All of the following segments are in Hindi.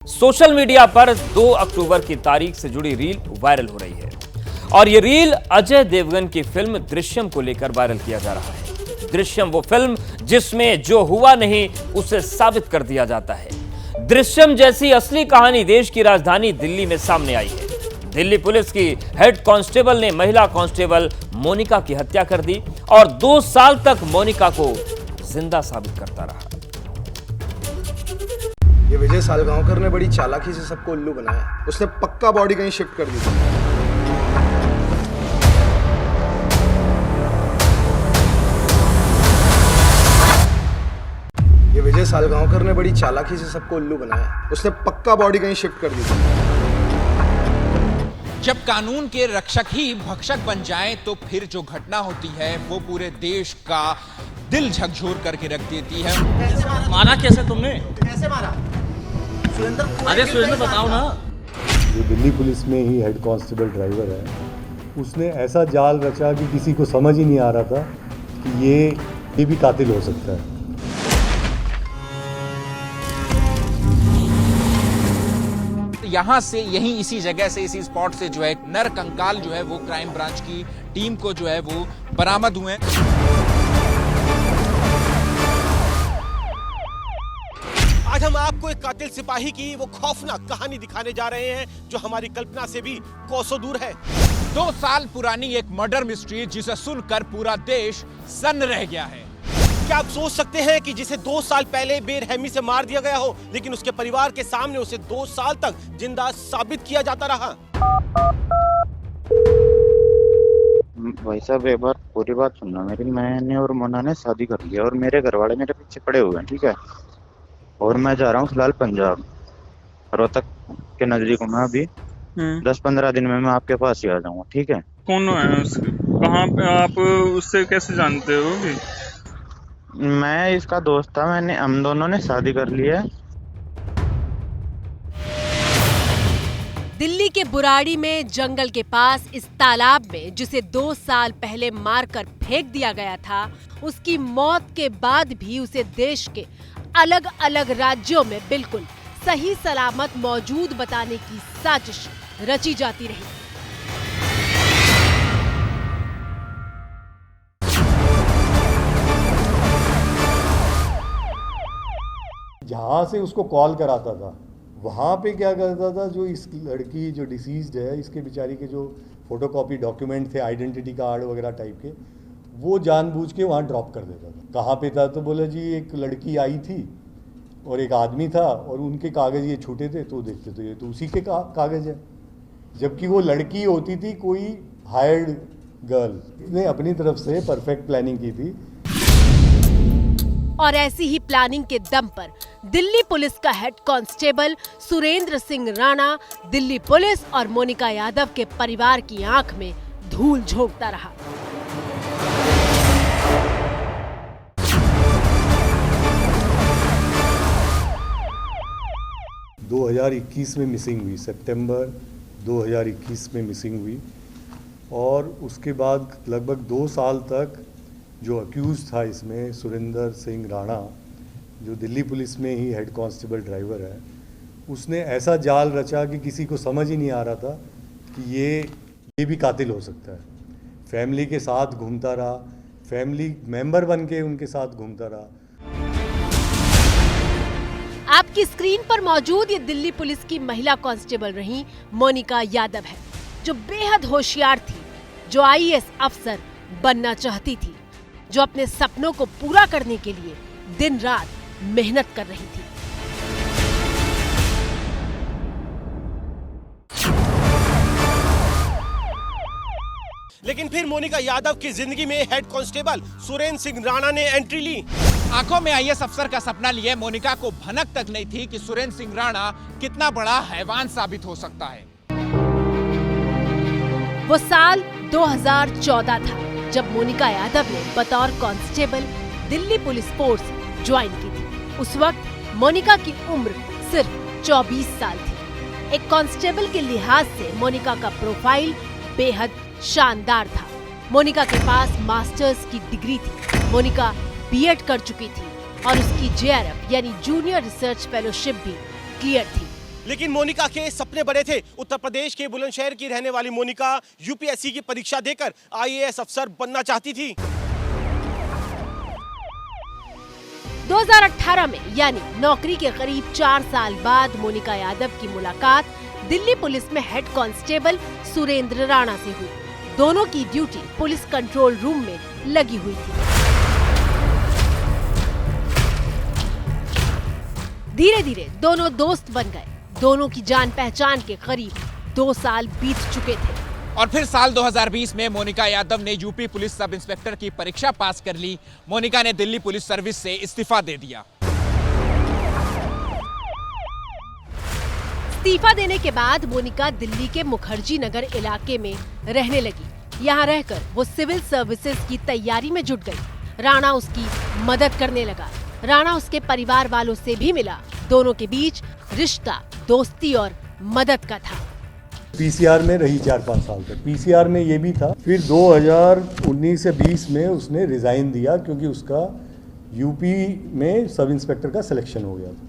सोशल मीडिया पर 2 अक्टूबर की तारीख से जुड़ी रील वायरल हो रही है और ये रील अजय देवगन की फिल्म दृश्यम को लेकर वायरल किया जा रहा है। दृश्यम वो फिल्म जिसमें जो हुआ नहीं उसे साबित कर दिया जाता है। दृश्यम जैसी असली कहानी देश की राजधानी दिल्ली में सामने आई है। दिल्ली पुलिस की हेड कांस्टेबल ने महिला कांस्टेबल मोनिका की हत्या कर दी और 2 साल तक मोनिका को जिंदा साबित करता रहा। ये विजय सालगांवकर ने बड़ी चालाकी से सबको उल्लू बनाया। उसने पक्का बॉडी कहीं शिफ्ट कर दी थी। ये विजय सालगांवकर ने बड़ी चालाकी से सबको उल्लू बनाया। उसने पक्का बॉडी कहीं शिफ्ट कर दी थी। जब कानून के रक्षक ही भक्षक बन जाएं तो फिर जो घटना होती है वो पूरे देश का दिल झकझोर करके रख देती है। मारा कैसे तुमने? कैसे मारा? अरे सुरेंद्र बताओ ना। जो दिल्ली पुलिस में ही हेड कांस्टेबल ड्राइवर है, उसने ऐसा जाल रचा कि किसी को समझ ही नहीं आ रहा था कि ये भी कातिल हो सकता है। यहाँ से यहीं इसी जगह से इसी स्पॉट से जो है नर कंकाल जो है वो क्राइम ब्रांच की टीम को जो है वो बरामद हुए। आज हम आपको एक कातिल सिपाही की वो खौफनाक कहानी दिखाने जा रहे हैं जो हमारी कल्पना से भी कोसों दूर है। 2 साल पुरानी एक मर्डर मिस्ट्री जिसे सुनकर पूरा देश सन्न रह गया है। क्या आप सोच सकते हैं कि जिसे 2 साल पहले बेरहमी से मार दिया गया हो, लेकिन उसके परिवार के सामने उसे 2 साल तक जिंदा साबित किया जाता रहा। भाई साहब एक बार पूरी बात सुनना मेरी। मैंने और मोना ने शादी कर लिया और मेरे घर वाले मेरे पीछे पड़े हुए हैं, ठीक है। और मैं जा रहा हूँ फिलहाल पंजाब, रोहतक के नजदीक हूँ मैं अभी। 10-15 दिन में मैं आपके पास ही आ जाऊंगा, ठीक है। कौन है उसके? कहाँ पे आप उससे कैसे जानते हो भी? मैं इसका दोस्त था। हम दोनों ने शादी कर ली है। दिल्ली के बुराड़ी में जंगल के पास इस तालाब में जिसे 2 साल पहले मारकर फेंक दिया गया था, उसकी मौत के बाद भी उसे देश के अलग अलग राज्यों में बिल्कुल सही सलामत मौजूद बताने की साजिश रची जाती रही। जहाँ से उसको कॉल कराता था वहाँ पे क्या करता था, जो इस लड़की जो डिसीज्ड है इसके बेचारी के जो फोटोकॉपी डॉक्यूमेंट थे आइडेंटिटी कार्ड वगैरह टाइप के, वो जानबूझ के वहाँ ड्रॉप कर देता था। कहाँ पे था तो बोला जी एक लड़की आई थी और एक आदमी था और उनके कागज़ ये छूटे थे, तो देखते तो ये तो उसी के कागज़ है, जबकि वो लड़की होती थी कोई हायर्ड गर्ल। ने अपनी तरफ से परफेक्ट प्लानिंग की थी। और ऐसी ही प्लानिंग के दम पर दिल्ली पुलिस का head constable Surendra Singh Rana Delhi police और मोनिका यादव के परिवार की आंख में धूल झोंकता रहा। में मिसिंग हुई, सितंबर 2021 में मिसिंग हुई और उसके बाद लगभग 2 साल तक जो अक्यूज था इसमें सुरेंद्र सिंह राणा, जो दिल्ली पुलिस में ही हेड कांस्टेबल ड्राइवर है, उसने ऐसा जाल रचा कि किसी को समझ ही नहीं आ रहा था कि ये भी कातिल हो सकता है। फैमिली के साथ घूमता रहा, फैमिली मेंबर बन के उनके साथ घूमता रहा। आपकी स्क्रीन पर मौजूद ये दिल्ली पुलिस की महिला कांस्टेबल रही मोनिका यादव है, जो बेहद होशियार थी, जो आईएएस अफसर बनना चाहती थी, जो अपने सपनों को पूरा करने के लिए दिन रात मेहनत कर रही थी। लेकिन फिर मोनिका यादव की जिंदगी में हेड कांस्टेबल सुरेंद्र सिंह राणा ने एंट्री ली। आंखों में आईएएस अफसर का सपना लिए मोनिका को भनक तक नहीं थी कि सुरेंद्र सिंह राणा कितना बड़ा हैवान साबित हो सकता है। वो साल 2014 था जब मोनिका यादव ने बतौर constable Delhi police force join की थी। उस वक्त मोनिका की उम्र सिर्फ 24 साल थी। एक कांस्टेबल के लिहाज से मोनिका का प्रोफाइल बेहद शानदार था। मोनिका के पास मास्टर्स की डिग्री थी। मोनिका बीएड कर चुकी थी और उसकी जेआरएफ यानी जूनियर रिसर्च फेलोशिप भी क्लियर थी। लेकिन मोनिका के सपने बड़े थे। उत्तर प्रदेश के बुलंदशहर की रहने वाली मोनिका यूपीएससी की परीक्षा देकर आईएएस अफसर बनना चाहती थी। 2018 में यानी नौकरी के करीब 4 साल बाद मोनिका यादव की मुलाकात दिल्ली पुलिस में हेड कांस्टेबल सुरेंद्र राणा से हुई। दोनों की ड्यूटी पुलिस कंट्रोल रूम में लगी हुई थी। धीरे धीरे दोनों दोस्त बन गए। दोनों की जान पहचान के करीब 2 साल बीत चुके थे। और फिर साल 2020 में मोनिका यादव ने यूपी पुलिस सब इंस्पेक्टर की परीक्षा पास कर ली। मोनिका ने दिल्ली पुलिस सर्विस से इस्तीफा दे दिया। इस्तीफा देने के बाद मोनिका दिल्ली के मुखर्जी नगर इलाके में रहने लगी। यहाँ रहकर वो सिविल सर्विसेज की तैयारी में जुट गई। राणा उसकी मदद करने लगा। राणा उसके परिवार वालों से भी मिला। दोनों के बीच रिश्ता दोस्ती और मदद का था। पीसीआर में रही 4-5 साल तक। पीसीआर में ये भी था। फिर 2019 से 20 में उसने रिजाइन दिया क्योंकि उसका यूपी में सब इंस्पेक्टर का सिलेक्शन हो गया था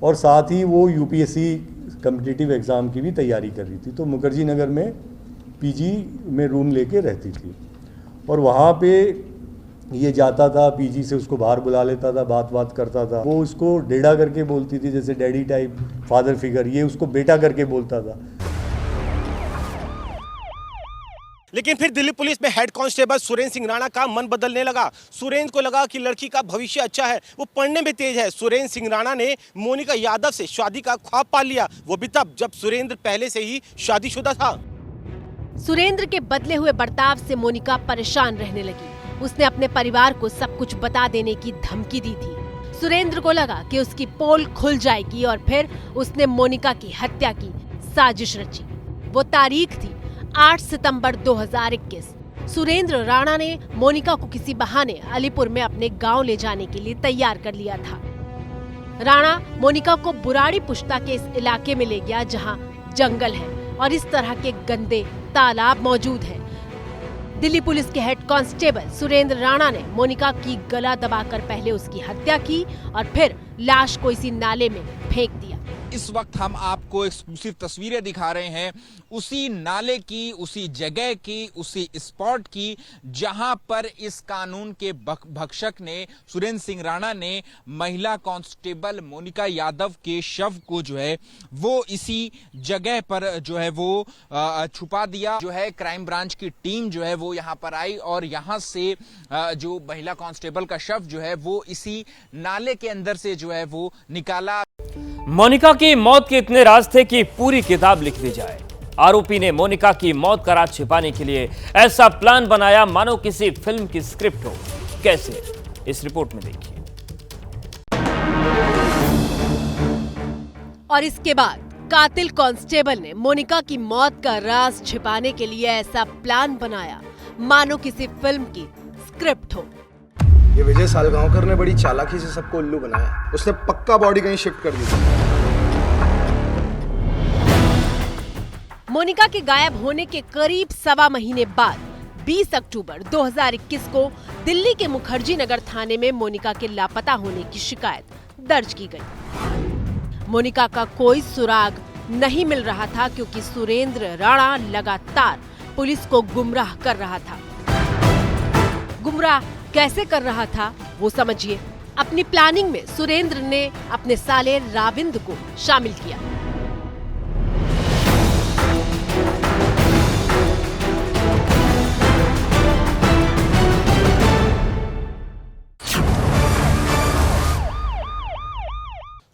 और साथ ही वो यूपीएससी कॉम्पिटिटिव एग्ज़ाम की भी तैयारी कर रही थी। तो मुखर्जी नगर में पीजी में रूम लेके रहती थी और वहाँ पे ये जाता था। पीजी से उसको बाहर बुला लेता था, बात करता था। वो उसको डेडा करके बोलती थी, जैसे डैडी टाइप फादर फिगर। ये उसको बेटा करके बोलता था। लेकिन फिर दिल्ली पुलिस में हेड कांस्टेबल सुरेंद्र सिंह राणा का मन बदलने लगा। सुरेंद्र को लगा कि लड़की का भविष्य अच्छा है, वो पढ़ने में तेज है। सुरेंद्र सिंह राणा ने मोनिका यादव से शादी का ख्वाब पाल लिया। वो भी तब जब सुरेंद्र पहले से ही शादीशुदा था। सुरेंद्र के बदले हुए बर्ताव से मोनिका परेशान रहने लगी। उसने अपने परिवार को सब कुछ बता देने की धमकी दी थी। सुरेंद्र को लगा कि उसकी पोल खुल जाएगी और फिर उसने मोनिका की हत्या की साजिश रची। वो तारीख थी 8 सितंबर 2021। सुरेंद्र राणा ने मोनिका को किसी बहाने अलीपुर में अपने गांव ले जाने के लिए तैयार कर लिया था। राणा मोनिका को बुराड़ी पुश्ता के इस इलाके में ले गया जहां जंगल है और इस तरह के गंदे तालाब मौजूद हैं। दिल्ली पुलिस के हेड कांस्टेबल सुरेंद्र राणा ने मोनिका की गला दबाकर पहले उसकी हत्या की और फिर लाश को इसी नाले में फेंक दिया। इस वक्त हम आपको एक्सक्लूसिव तस्वीरें दिखा रहे हैं उसी नाले की, उसी जगह की, उसी स्पॉट की जहां पर इस कानून के भक्षक ने, सुरेंद्र सिंह राणा ने महिला कांस्टेबल मोनिका यादव के शव को जो है वो इसी जगह पर जो है वो छुपा दिया। जो है क्राइम ब्रांच की टीम जो है वो यहां पर आई और यहां से जो महिला कांस्टेबल का शव जो है वो इसी नाले के अंदर से जो है वो निकाला। मोनिका की मौत के इतने राज थे कि पूरी किताब लिख दी जाए। आरोपी ने मोनिका की मौत का राज छिपाने के लिए ऐसा प्लान बनाया मानो किसी फिल्म की स्क्रिप्ट हो। कैसे, इस रिपोर्ट में देखिए। और इसके बाद कातिल कांस्टेबल ने मोनिका की मौत का राज छिपाने के लिए ऐसा प्लान बनाया मानो किसी फिल्म की स्क्रिप्ट हो। ये विजय सालगांवकर ने बड़ी चालाकी से सबको उल्लू बनाया। उसने पक्का बॉडी कहीं शिफ्ट कर दी थी। मोनिका के गायब होने के करीब 1.25 महीने बाद 20 अक्टूबर 2021 को दिल्ली के मुखर्जी नगर थाने में मोनिका के लापता होने की शिकायत दर्ज की गई। मोनिका का कोई सुराग नहीं मिल रहा था क्योंकि सुरेंद्र राणा लगातार पुलिस को गुमराह कर रहा था। गुमराह कैसे कर रहा था वो समझिए। अपनी प्लानिंग में सुरेंद्र ने अपने साले राविंद्र को शामिल किया।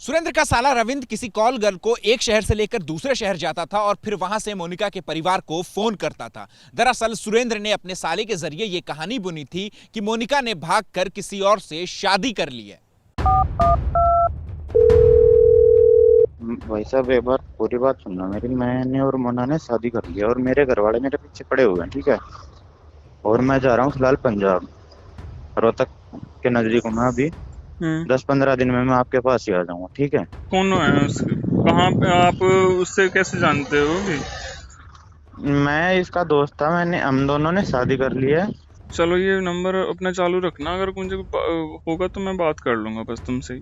सुरेंद्र का साला रविंद्र किसी कॉल गर्ल को एक शहर से लेकर दूसरे शहर जाता था और फिर वहां से मोनिका के परिवार को फोन करता था। दरअसल सुरेंद्र ने अपने साले के जरिए ये कहानी बुनी थी कि मोनिका ने भागकर किसी और से शादी कर ली है। भाई साहब एक बार पूरी बात सुनना मेरी। मैंने और मोना ने शादी कर लिया और मेरे घर वाले मेरे पीछे पड़े हुए हैं, ठीक है। और मैं जा रहा हूँ फिलहाल पंजाब, रोहतक के नजदीक हूँ मैं अभी। 10-15 दिन में मैं आपके पास ही आ जाऊंगा, ठीक है। कौन है उसके? कहाँ पे आप उससे कैसे जानते हो भी? मैं इसका दोस्त था। हम दोनों ने शादी कर ली है। चलो ये नंबर अपना चालू रखना, अगर मुझे होगा तो मैं बात कर लूंगा बस तुमसे ही।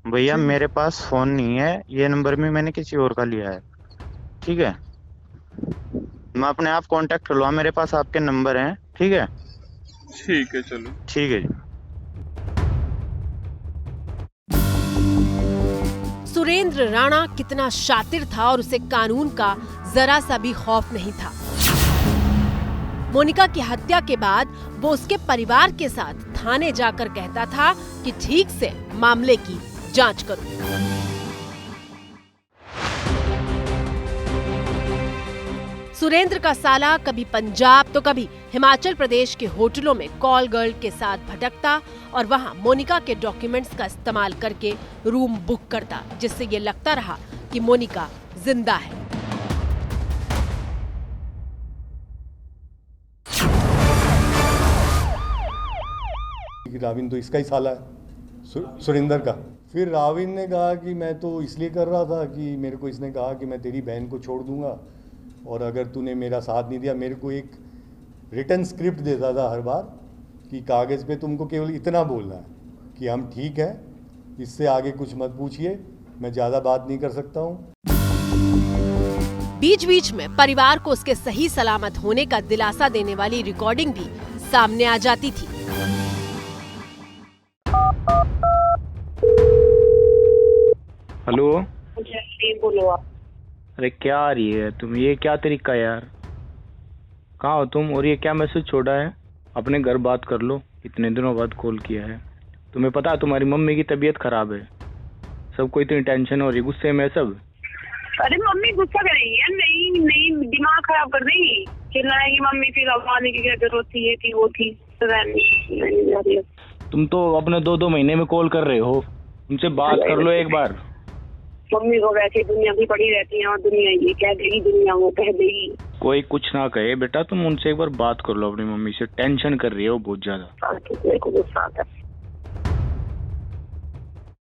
भैया मेरे पास फोन नहीं है, ये नंबर भी मैंने किसी और का लिया है, ठीक है। मैं अपने आप कांटेक्ट कर लूँगा, मेरे पास आपके नंबर हैं, ठीक है। ठीक है चलो। ठीक है जी। सुरेंद्र राणा कितना शातिर था और उसे कानून का जरा सा भी खौफ नहीं था। मोनिका की हत्या के बाद वो उसके परिवार के साथ थाने जाकर कहता था कि ठीक से मामले की जांच करो। सुरेंद्र का साला कभी पंजाब तो कभी हिमाचल प्रदेश के होटलों में कॉल गर्ल के साथ भटकता और वहां मोनिका के डॉक्यूमेंट्स का इस्तेमाल करके रूम बुक करता, जिससे ये लगता रहा कि मोनिका जिंदा है। राविन तो इसका ही साला है, सुरेंद्र का। फिर राविन ने कहा कि मैं तो इसलिए कर रहा था कि मेरे को इसने कहा कि मैं तेरी बहन को छोड़ दूंगा और अगर तूने मेरा साथ नहीं दिया, मेरे को एक रिटन स्क्रिप्ट देता था हर बार कि कागज़ पे तुमको केवल इतना बोलना है कि हम ठीक हैं, इससे आगे कुछ मत पूछिए, मैं ज़्यादा बात नहीं कर सकता हूँ। बीच बीच में परिवार को उसके सही सलामत होने का दिलासा देने वाली रिकॉर्डिंग भी सामने आ जाती थी। हेलो, बोलो आप। अरे क्या आ रही है तुम, ये क्या तरीका है यार, कहाँ हो तुम? और ये क्या मैसेज छोड़ा है? अपने घर बात कर लो, इतने दिनों बाद कॉल किया है। तुम्हें पता है तुम्हारी मम्मी की तबीयत खराब है, सबको इतनी टेंशन हो रही, गुस्से में सब। अरे मम्मी गुस्सा करेंगी यार, नहीं दिमाग खराब कर देंगी, चिल्लाएंगी मम्मी, फिर अब आने की क्या जरूरत थी, ये थी वो थी। तुम तो अपने 2-2 महीने में कॉल कर रहे हो, उनसे बात कर लो एक बार। मम्मी को वैसे दुनिया भी पड़ी रहती है और दुनिया ये कह देगी, दुनिया वो कह देगी। कोई कुछ ना कहे बेटा, तुम उनसे एक बार बात कर लो अपनी मम्मी से, टेंशन कर रही हो बहुत ज्यादा। मेरे को गुस्सा आता है।